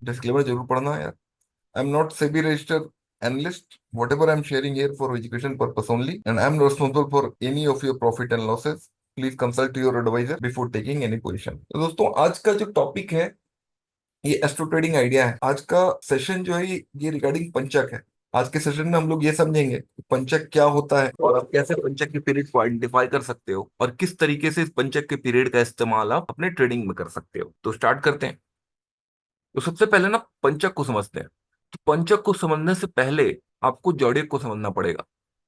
Disclaimer जरूर पढ़ना यार। I am not SEBI registered analyst. Whatever I'm sharing here for education purpose only, and I'm not responsible for any of your profit and losses. Please consult your advisor before taking any position. तो दोस्तों, आज का जो topic है ये astro trading idea है। आज का सेशन जो है ये रिगार्डिंग पंचक है। आज के सेशन में हम लोग ये समझेंगे कि पंचक क्या होता है और आप कैसे पंचक के पीरियड को आइडेंटिफाई कर सकते हो और किस तरीके से इस पंचक के पीरियड का इस्तेमाल आप अपने ट्रेडिंग में कर सकते हो। तो स्टार्ट करते हैं। तो सबसे पहले ना पंचक को समझते हैं। तो पंचक को समझने से पहले आपको जॉडियक को समझना पड़ेगा।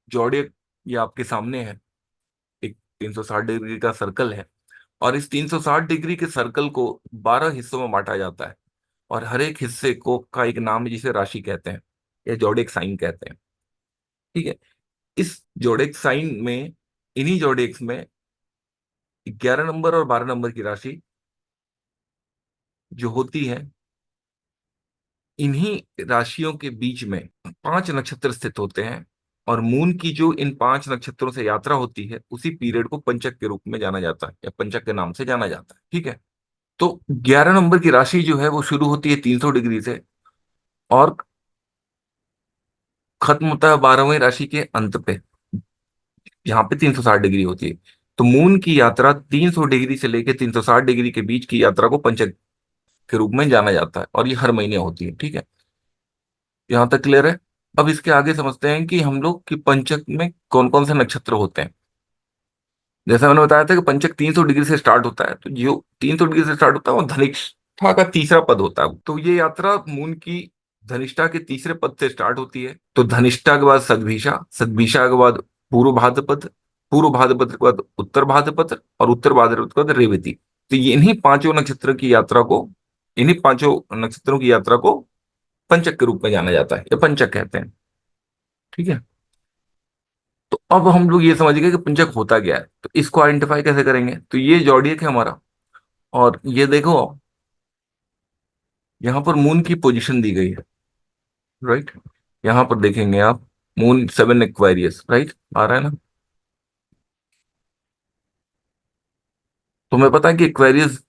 जॉडियक ये आपके सामने है। एक 360 डिग्री का सर्कल है और इस 360 डिग्री के सर्कल को 12 हिस्सों में बांटा जाता है और हर एक हिस्से को का एक नाम है जिसे राशि कहते हैं या जोडिक साइन कहते हैं। ठीक है। इस जोडिक साइन में, इन्हीं जोडिक्स में 11 नंबर और 12 नंबर की राशि जो होती है, इन्हीं राशियों के बीच में 5 नक्षत्र स्थित होते हैं और मून की जो इन 5 नक्षत्रों से यात्रा होती है उसी पीरियड को पंचक के रूप में जाना जाता है या पंचक के नाम से जाना जाता है। ठीक है। तो 11 नंबर की राशि जो है वो शुरू होती है 300 डिग्री से और खत्म होता है 12वीं राशि के अंत पे, यहाँ पे 360 डिग्री होती है। तो मून की यात्रा 300 डिग्री से लेकर 360 डिग्री के बीच की यात्रा को पंचक के रूप में जाना जाता है और ये हर महीने होती है। ठीक है। यहाँ तक क्लियर है। अब इसके आगे समझते हैं कि हम लोग कि पंचक में कौन कौन से नक्षत्र होते हैं। जैसा मैंने बताया था कि पंचक 300 डिग्री से स्टार्ट होता है, तो जो 300 डिग्री से स्टार्ट होता है वो धनिष्ठा का तीसरा पद होता है। तो ये यात्रा मून की धनिष्ठा के तीसरे पद से स्टार्ट होती है। तो धनिष्ठा के बाद सदभिषा, सदभिषा के बाद पूर्व भाद्रपद, पूर्व भाद्रपद के बाद उत्तर भाद्रपद और उत्तर भाद्रपद के बाद रेवती। तो ये इन्हीं पांचों नक्षत्र की यात्रा को, इन्हीं पांचों नक्षत्रों की यात्रा को पंचक के रूप में जाना जाता है या पंचक कहते हैं। ठीक है। तो अब हम लोग ये समझ गए कि पंचक होता क्या है। तो इसको आइडेंटिफाई कैसे करेंगे। तो ये जॉडियक है हमारा और ये देखो यहाँ पर मून की पोजीशन दी गई है। राइट। यहाँ पर देखेंगे आप, मून 7 एक्वेरियस, राइट आ रहा है ना। तुम्हें पता है कि Aquarius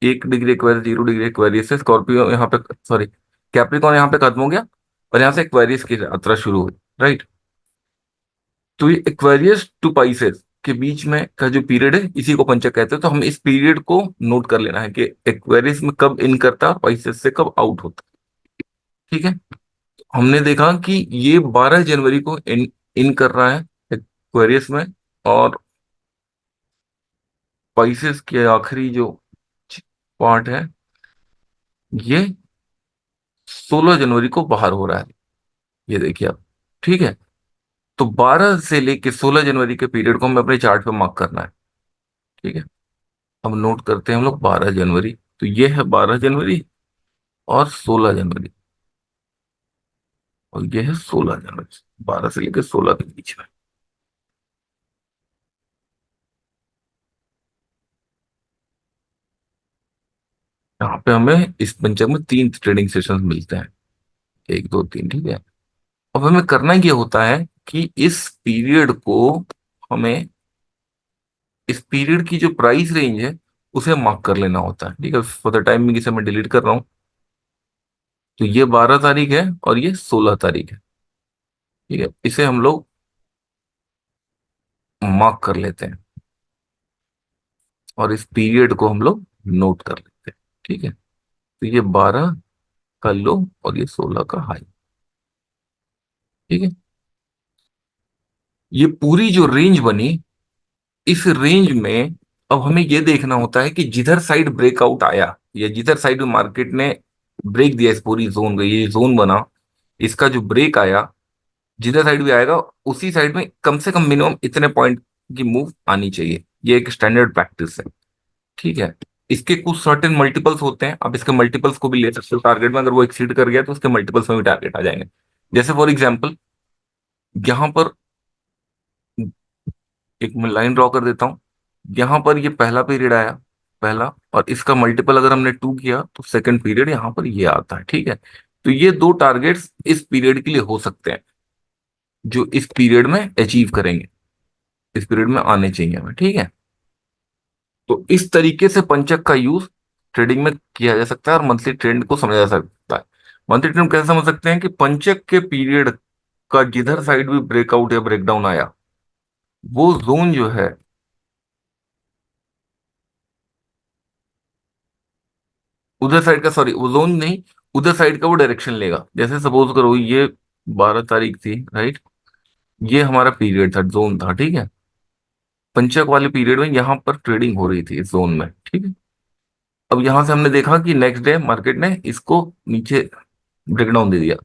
1 degree Aquarius, 0 degree Aquarius से स्कॉर्पियो यहाँ पे, सॉरी कैप्रिकॉन यहाँ पे खत्म हो गया और यहाँ से एक्वेरियस की यात्रा शुरू हुई। राइट। तो ये एक्वेरियस टू पाइसेस के बीच में का जो पीरियड है इसी को पंचक कहते हैं। तो हम इस पीरियड को नोट कर लेना है कि एक्वेरियस में कब इन करता है और पाइसेस से कब आउट होता है। ठीक है। हमने देखा कि ये 12 जनवरी को इन कर रहा है एक्वेरियस में और पाइसेस के आखिरी जो पार्ट है ये 16 जनवरी को बाहर हो रहा है। ये देखिए आप। ठीक है। तो 12 से लेके 16 जनवरी के पीरियड को हमें अपने चार्ट पे मार्क करना है। ठीक है। अब नोट करते हैं हम लोग 12 जनवरी। तो ये है 12 जनवरी और 16 जनवरी और ये है 16 जनवरी, 12 से लेकर 16 के बीच में। यहाँ पे हमें इस पंचक में 3 ट्रेडिंग सेशंस मिलते हैं, 1 2 3। ठीक है। अब हमें करना ये होता है कि इस पीरियड को हमें, इस पीरियड की जो प्राइस रेंज है उसे मार्क कर लेना होता है। ठीक है। फॉर द टाइमिंग इसे मैं डिलीट कर रहा हूँ। तो ये 12 तारीख है और ये 16 तारीख है। ठीक है। इसे हम लोग मार्क कर लेते हैं और इस पीरियड को हम लोग नोट कर लेते हैं। ठीक है। तो ये 12 का लो और ये 16 का हाई। ठीक है। ये पूरी जो रेंज बनी, इस रेंज में अब हमें यह देखना होता है कि जिधर साइड ब्रेकआउट आया या जिधर साइड मार्केट ने ब्रेक दिया, इस पूरी जोन का ये जोन बना, इसका जो ब्रेक आया, जिधर साइड भी आएगा उसी साइड में कम से कम मिनिमम इतने पॉइंट की मूव आनी चाहिए। ये एक स्टैंडर्ड प्रैक्टिस है। ठीक है। इसके कुछ सर्टेन मल्टीपल्स होते हैं, आप इसके मल्टीपल्स को भी ले सकते हो टारगेट में। अगर वो एक्सीड कर गया तो उसके मल्टीपल्स में भी टारगेट आ जाएंगे। जैसे फॉर एग्जाम्पल यहां पर एक मैं लाइन ड्रॉ कर देता हूं। यहां पर ये पहला पीरियड आया, पहला, और इसका मल्टीपल अगर हमने 2 किया तो सेकंड पीरियड यहां पर ये आता है। ठीक है। तो ये 2 टारगेट्स इस पीरियड के लिए हो सकते हैं जो इस पीरियड में अचीव करेंगे, इस पीरियड में आने चाहिए हमें। ठीक है। तो इस तरीके से पंचक का यूज ट्रेडिंग में किया जा सकता है और मंथली ट्रेंड को समझा जा सकता है। मंथली ट्रेंड कैसे समझ सकते हैं कि पंचक के पीरियड का जिधर साइड भी ब्रेकआउट या ब्रेकडाउन आया, वो जोन जो है, उधर साइड का, सॉरी वो जोन नहीं, उधर साइड का वो डायरेक्शन लेगा। जैसे सपोज करो ये 12 तारीख थी, राइट, ये हमारा पीरियड था, जोन था, ठीक है। पंचक वाले पीरियड में यहाँ पर ट्रेडिंग हो रही थी इस जोन में, ठीक है। अब यहां से हमने देखा कि नेक्स्ट डे मार्केट ने इसको नीचे ब्रेकडाउन दे दिया,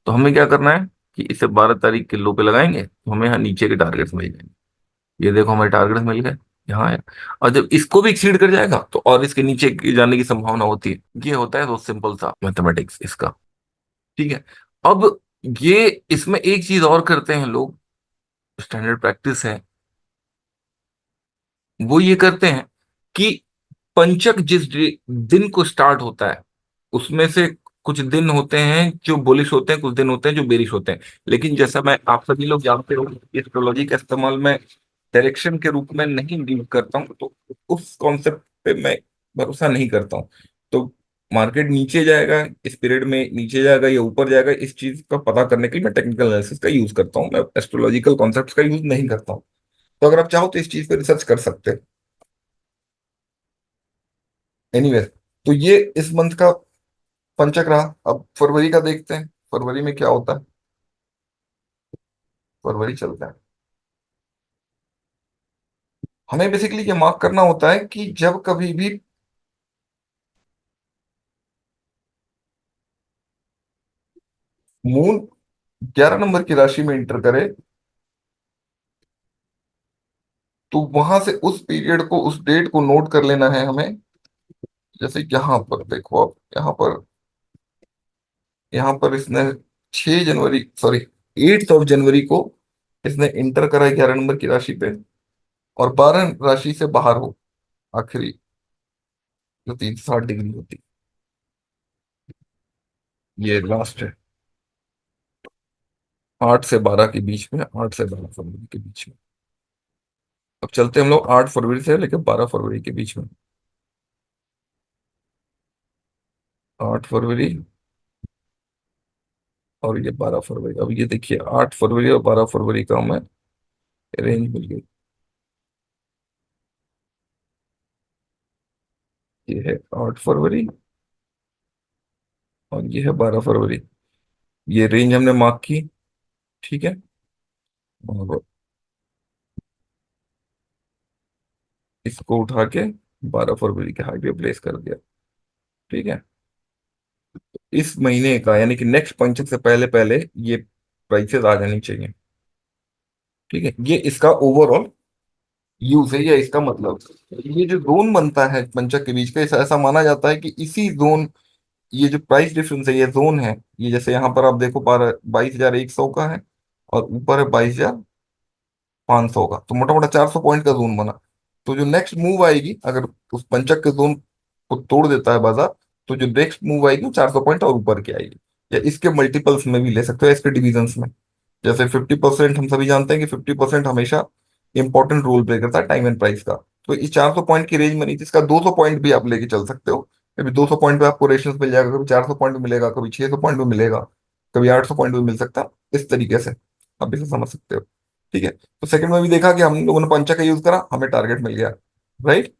तो हमें क्या करना है कि इसे 12 तारीख के लो पे लगाएंगे तो हमें यहाँ नीचे के टारगेट्स मिल जाएंगे। ये देखो हमारे टारगेट्स मिल गए, यहाँ है। और जब इसको भी एक्सीड कर जाएगा तो और इसके नीचे जाने की संभावना होती है। ये होता है तो सिंपल सा मैथमेटिक्स इसका, ठीक है। अब ये, इसमें एक चीज और करते हैं लोग, स्टैंडर्ड प्रैक्टिस है, वो ये करते हैं कि पंचक दिन को स्टार्ट होता है, उसमें से कुछ दिन होते हैं जो बुलिश होते हैं, कुछ दिन होते हैं जो बेरिश होते हैं। लेकिन जैसा मैं, आप सभी लोग जानते हो, एस्ट्रोलॉजी का इस्तेमाल मैं डायरेक्शन के रूप में नहीं डील करता हूँ, तो उस कॉन्सेप्ट पे मैं भरोसा नहीं करता हूँ। तो मार्केट नीचे जाएगा इस पीरियड में, नीचे जाएगा या ऊपर जाएगा, इस चीज का पता करने के लिए मैं टेक्निकल एनालिसिस का यूज करता हूँ, मैं एस्ट्रोलॉजिकल कॉन्सेप्ट का यूज नहीं करता हूँ। तो अगर आप चाहो तो इस चीज पे रिसर्च कर सकते हैं। एनीवेज, तो ये इस मंथ का पंचक रहा। अब फरवरी का देखते हैं, फरवरी में क्या होता है। फरवरी चलता है, हमें बेसिकली ये मार्क करना होता है कि जब कभी भी मून 11 नंबर की राशि में इंटर करे, तो वहां से उस पीरियड को, उस डेट को नोट कर लेना है हमें। जैसे यहाँ पर देखो, आप यहाँ पर इसने 6 जनवरी, सॉरी 8 जनवरी को इसने इंटर करा 11 नंबर की राशि पे, और 12 राशि से बाहर हो, आखिरी जो 360 डिग्री होती, ये लास्ट है। 8 से 12 के बीच में, 8 से 12 फरवरी के बीच में। अब चलते हैं हम लोग 8 फरवरी से लेकर 12 फरवरी के बीच में। 8 फरवरी और ये 12 फरवरी। अब ये देखिए 8 फरवरी और 12 फरवरी का हमें रेंज मिल गई। ये है 8 फरवरी और ये है 12 फरवरी। ये रेंज हमने मार्क की, ठीक है। और इसको उठा के 12 फरवरी के हाई पे प्लेस कर दिया, ठीक है। इस महीने का यानी कि नेक्स्ट पंचक से पहले पहले ये प्राइसेस आ जानी चाहिए, ठीक है। ये इसका ओवरऑल यूज है, या इसका मतलब, ये जो जोन बनता है पंचक के बीच का, ऐसा ऐसा माना जाता है कि इसी जोन, ये जो प्राइस डिफरेंस है, ये जोन है। ये जैसे यहाँ पर आप देखो 22,100 का है, और ऊपर है 22,500 का, तो मोटा मोटा 400 पॉइंट का जोन बना। तो जो नेक्स्ट मूव आएगी, अगर उस पंचक के जोन को तोड़ देता है बाजार, तो जो नेक्स्ट मूव आएगी वो 400 पॉइंट और ऊपर की आएगी। या इसके मल्टीपल्स में भी ले सकते हो, इसके डिविजन्स में। जैसे 50%, हम सभी जानते हैं कि 50% हमेशा इंपॉर्टेंट रोल प्ले करता है टाइम एंड प्राइस का। तो इस 400 पॉइंट की रेंज में नहीं थी, इसका 200 पॉइंट भी आप लेके चल सकते हो। कभी 200 पॉइंट पे आपको रेशंस मिल जाएगा, कभी 400 पॉइंट भी मिलेगा, कभी 600 पॉइंट भी मिलेगा, कभी 800 पॉइंट भी मिल सकता है। इस तरीके से आप इसे समझ सकते हो, ठीक है। तो सेकंड में भी देखा कि हम लोगों ने पंचा का यूज करा, हमें टारगेट मिल गया, राइट।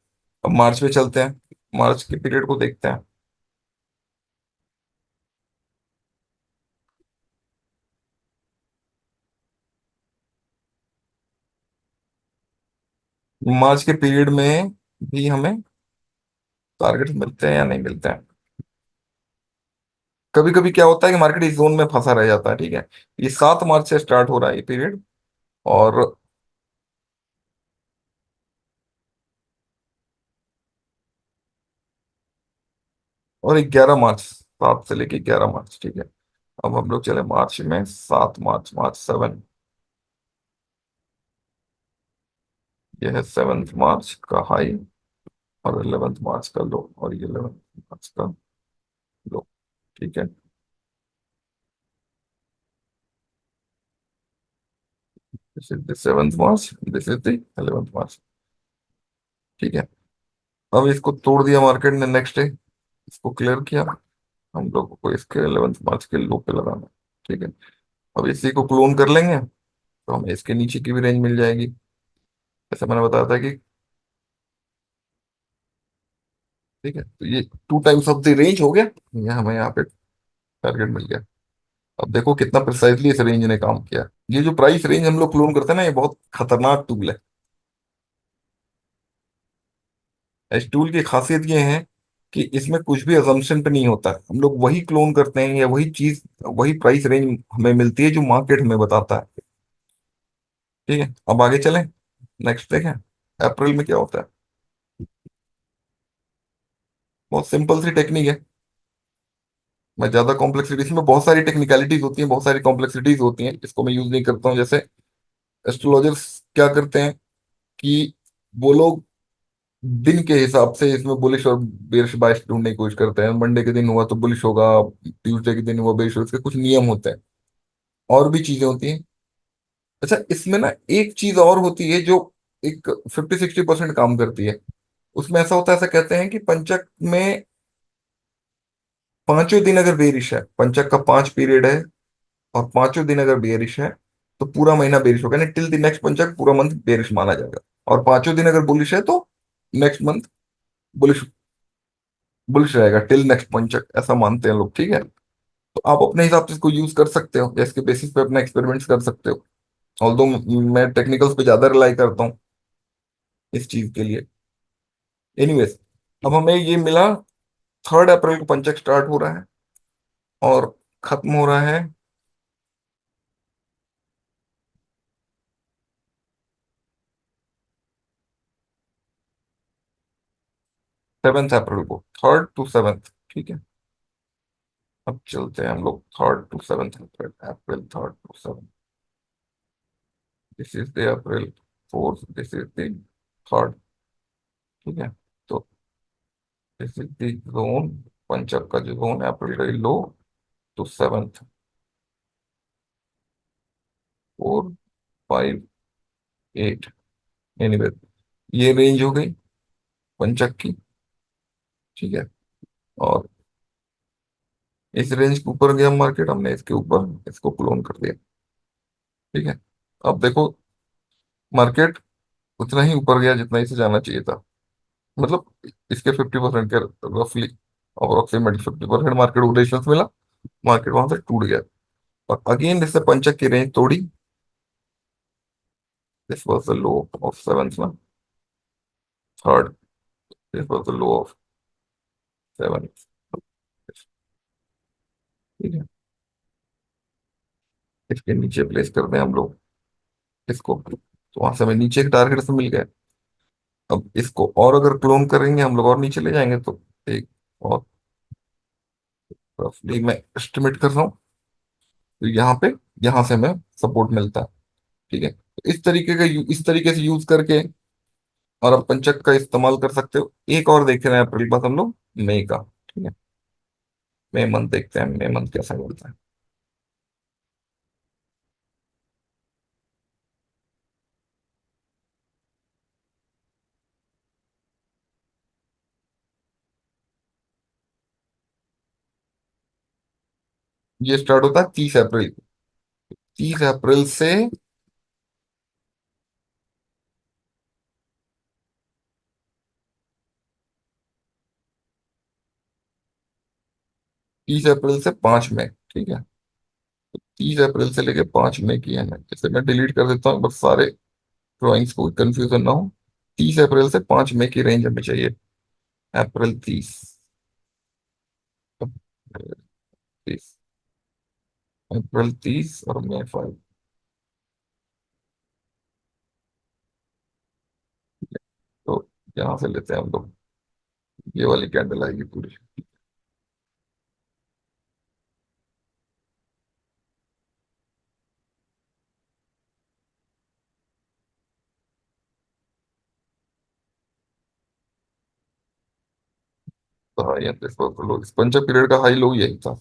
अब मार्च में चलते हैं, मार्च के पीरियड को देखते हैं। मार्च के पीरियड में भी हमें टारगेट मिलते हैं या नहीं मिलते हैं। कभी कभी क्या होता है कि मार्केट इस जोन में फंसा रह जाता है, ठीक है। ये 7 मार्च से स्टार्ट हो रहा है ये पीरियड, और 11 मार्च, 7 से लेके 11 मार्च, ठीक है। अब हम लोग चले मार्च में, 7 मार्च, मार्च 7, ये है 7 मार्च का हाई, और 11 मार्च का लो, और ये 11 मार्च का लो, ठीक है। This is the 7th March, this is the 11th मार्च, ठीक है। अब इसको तोड़ दिया मार्केट ने नेक्स्ट डे, इसको क्लियर किया। हम लोग को इसके 11 मार्च के लो पे लगाना है, ठीक है। अब इसी को क्लोन कर लेंगे तो हमें इसके नीचे की भी रेंज मिल जाएगी। जैसे मैंने बताया था कि, ठीक है, तो ये 2 टाइम्स ऑफ द रेंज हो गया। ये हमें यहाँ पे टारगेट मिल गया। अब देखो कितना प्रिसाइजली इस रेंज ने काम किया। ये जो प्राइस रेंज हम लोग क्लोन करते हैं ना, ये बहुत खतरनाक टूल है। इस टूल की खासियत ये है कि इसमें कुछ भी अजम्पशन पे नहीं होता है। हम लोग वही क्लोन करते हैं या वही चीज, वही प्राइस रेंज हमें मिलती है जो मार्केट हमें बताता है। ठीक है, अब आगे चलें, नेक्स्ट देखें अप्रैल में क्या होता है। बहुत सिंपल सी टेक्निक है। मैं ज्यादा कॉम्प्लेक्सिटी, इसमें बहुत सारी टेक्निकलिटीज होती हैं, बहुत सारी कॉम्प्लेक्सिटीज होती हैं, इसको मैं यूज नहीं करता हूँ। जैसे एस्ट्रोलॉजर्स क्या करते हैं कि वो लोग दिन के हिसाब से इसमें बुलिश और बेरिश बायस ढूंढने की कोशिश करते हैं। मंडे के दिन हुआ तो बुलिश होगा, ट्यूसडे के दिन हुआ बेरिश होगा, इसके कुछ नियम होते हैं, और भी चीजें होती हैं। अच्छा, इसमें ना एक चीज और होती है जो एक 50-60% काम करती है। उसमें ऐसा होता है, ऐसा कहते हैं कि पंचक में पांचों दिन अगर बेरिश है, पंचक का 5 पीरियड है और पांचों दिन अगर बेरिश है, तो पूरा महीना बेरिश होगा, यानी टिल द नेक्स्ट पंचक पूरा मंथ बेरिश माना जाएगा। और पांचों दिन अगर बुलिश है तो नेक्स्ट मंथ बुलिश, बुलिश रहेगा टिल नेक्स्ट पंचक, ऐसा मानते हैं लोग। ठीक है, तो आप अपने हिसाब से इसको यूज कर सकते हो या इसके बेसिस पे अपना एक्सपेरिमेंट्स कर सकते हो। ऑल्दो मैं टेक्निकल्स पे ज्यादा रिलाई करता हूँ इस चीज के लिए। एनीवेज, अब हमें ये मिला, 3 अप्रैल को पंचक स्टार्ट हो रहा है और खत्म हो रहा है 7 अप्रैल को, 3rd to 7th। ठीक है, अब चलते हैं हम लोग 3rd to 7th April, April 3rd to 7th। This is the April 4th, this is the 3rd। ठीक है, तो दिस इज द जोन, पंचक का जो जोन है अप्रैल का लो टू 7th, 4, 5, 8। एनीवे, ये रेंज हो गई पंचक की। ठीक है, और इस रेंज के ऊपर गया मार्केट, हमने इसके ऊपर इसको क्लोन कर दिया। ठीक है, अब देखो मार्केट उतना ही ऊपर गया जितना इसे जाना चाहिए था। मतलब इसके 50% के रफली, अप्रोक्सीमेटली 50% मार्केट को रेजिस्टेंस मिला, मार्केट वहां से टूट गया। और अगेन इससे पंचक की रेंज तोड़ी। This was the low of 7th ना, 3rd, this was the low of 7th। ठीक है, इसके नीचे प्लेस कर दें हम लोग इसको, तो वहां से हमें नीचे के टारगेट से मिल गए। अब इसको और अगर क्लोन करेंगे हम लोग और नीचे ले जाएंगे तो एक, और रफली मैं एस्टिमेट कर रहा हूँ, तो यहाँ पे, यहाँ से हमें सपोर्ट मिलता है। ठीक है, तो इस तरीके का इस तरीके से यूज करके और आप पंचक का इस्तेमाल कर सकते हो। एक और देख रहे हैं अप्रैल बाद हम लोग मई का। ठीक है, मई मंथ देखते हैं, मई मंथ कैसा मिलता है। ये स्टार्ट होता है 30 अप्रैल, 30 अप्रैल से 30 अप्रैल से 5 मई। ठीक है, 30 अप्रैल से लेके 5 मई की है ना, जैसे मैं डिलीट कर देता हूँ बस सारे ड्राइंग्स को, कंफ्यूजन ना हो। 30 अप्रैल से 5 मई की रेंज हमें चाहिए। अप्रैल 30, 30, अप्रैल 30 और मई 5। तो यहाँ से लेते हैं हम लोग, ये वाली कैंडल आएगी पूरी। तो हाँ, ये लो, इस पंचम पीरियड का हाई लो यही था।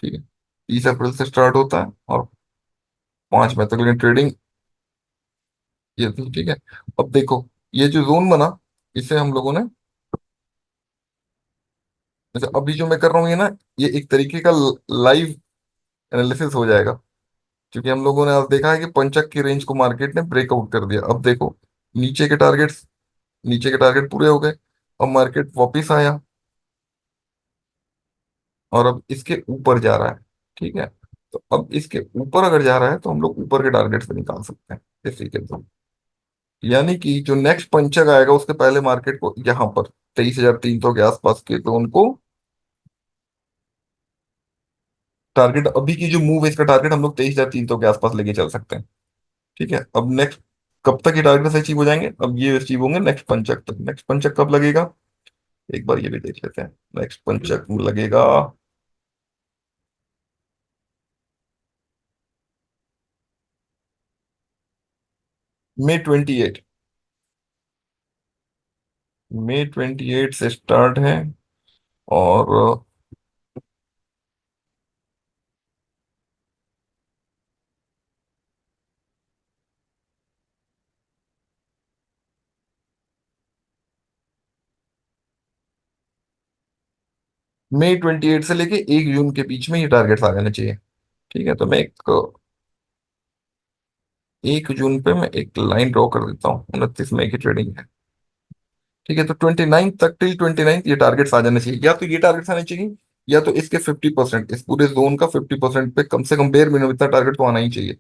ठीक है, 30 अप्रैल से स्टार्ट होता है और 5 मई तक की ट्रेडिंग ये थी। ठीक है, अब देखो ये जो जोन बना, इसे हम लोगों ने अच्छा, अभी जो मैं कर रहा हूँ ये ना, ये एक तरीके का लाइव एनालिसिस हो जाएगा, क्योंकि हम लोगों ने आज देखा है कि पंचक की रेंज को मार्केट ने ब्रेकआउट कर दिया। अब देखो, नीचे के टारगेट्स नीचे के टारगेट पूरे हो गए, अब मार्केट वापिस आया और अब इसके ऊपर जा रहा है। ठीक है, तो अब इसके ऊपर अगर जा रहा है तो हम लोग ऊपर के टारगेट से निकाल सकते हैं इस तरीके से। यानी कि जो नेक्स्ट पंचक आएगा उसके पहले मार्केट को यहाँ पर 23,300 के आसपास के जोन को टारगेट, अभी की जो मूव है इसका टारगेट हम लोग 23,300 के आसपास लेके चल सकते हैं। ठीक है, अब नेक्स्ट कब तक ये टारगेट अचीव हो जाएंगे, अब ये अचीव होंगे नेक्स्ट पंचक तक। नेक्स्ट पंचक कब लगेगा, एक बार ये भी देख लेते हैं। नेक्स्ट पंचक लगेगा May 28। May 28 से स्टार्ट है, और May 28 से लेके 1 जून के बीच में ये टारगेट्स आ जाने चाहिए। ठीक है, तो मैं 1 जून पे मैं एक लाइन ड्रॉ कर देता हूँ, 29 मई की ट्रेडिंग है। ठीक है, तो 29 तक, टिल 29 ये टारगेट्स आ जाने चाहिए, या तो ये टारगेट्स आने चाहिए, या तो इसके 50%, इस पूरे जोन का 50% पे कम से कम बेर मिनिमम इतना टारगेट तो आना ही चाहिए।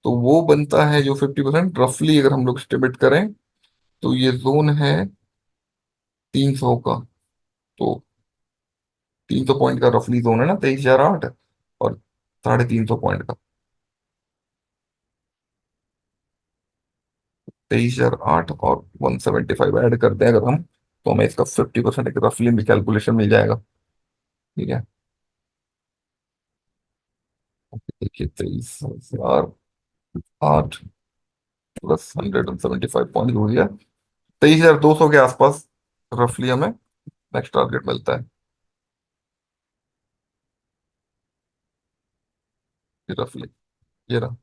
तो वो बनता है जो 50% रफली, अगर हम लोग एस्टिमेट करें तो ये जोन है 300 का। तो 300 पॉइंट का रफली जोन है ना, 23,008 और 350 पॉइंट का 23,008 और 175 ऐड करते हैं अगर हम, तो हमें इसका 50% एक रफली भी कैलकुलेशन मिल जाएगा। ठीक है, देखिए 23,008 प्लस 175 पॉइंट हो गया, 23,200 के आसपास रफली हमें नेक्स्ट टारगेट मिलता है। रफली ये रहा।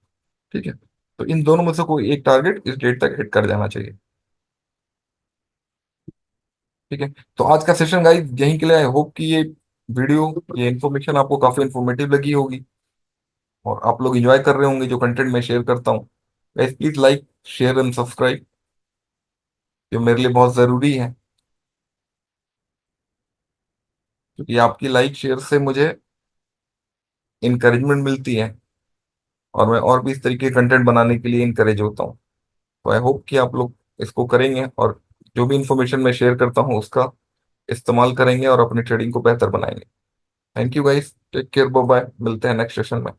ठीक है, तो इन दोनों में से कोई एक टारगेट इस डेट तक हिट कर जाना चाहिए। ठीक है, तो आज का सेशन गाइस यहीं के लिए। आई होप कि वीडियो ये इन्फॉर्मेशन आपको काफी इन्फॉर्मेटिव लगी होगी, और आप लोग एंजॉय कर रहे होंगे जो कंटेंट मैं शेयर करता हूँ। Guys please like, share and subscribe, जो मेरे लिए बहुत जरूरी है, क्योंकि आपकी लाइक शेयर से मुझे इंकरेजमेंट मिलती है, और मैं और भी इस तरीके कंटेंट बनाने के लिए इंकरेज होता हूँ। तो आई होप कि आप लोग इसको करेंगे, और जो भी इंफॉर्मेशन मैं शेयर करता हूँ उसका इस्तेमाल करेंगे और अपनी ट्रेडिंग को बेहतर बनाएंगे। Thank you guys, take care, bye bye, मिलते हैं नेक्स्ट सेशन में।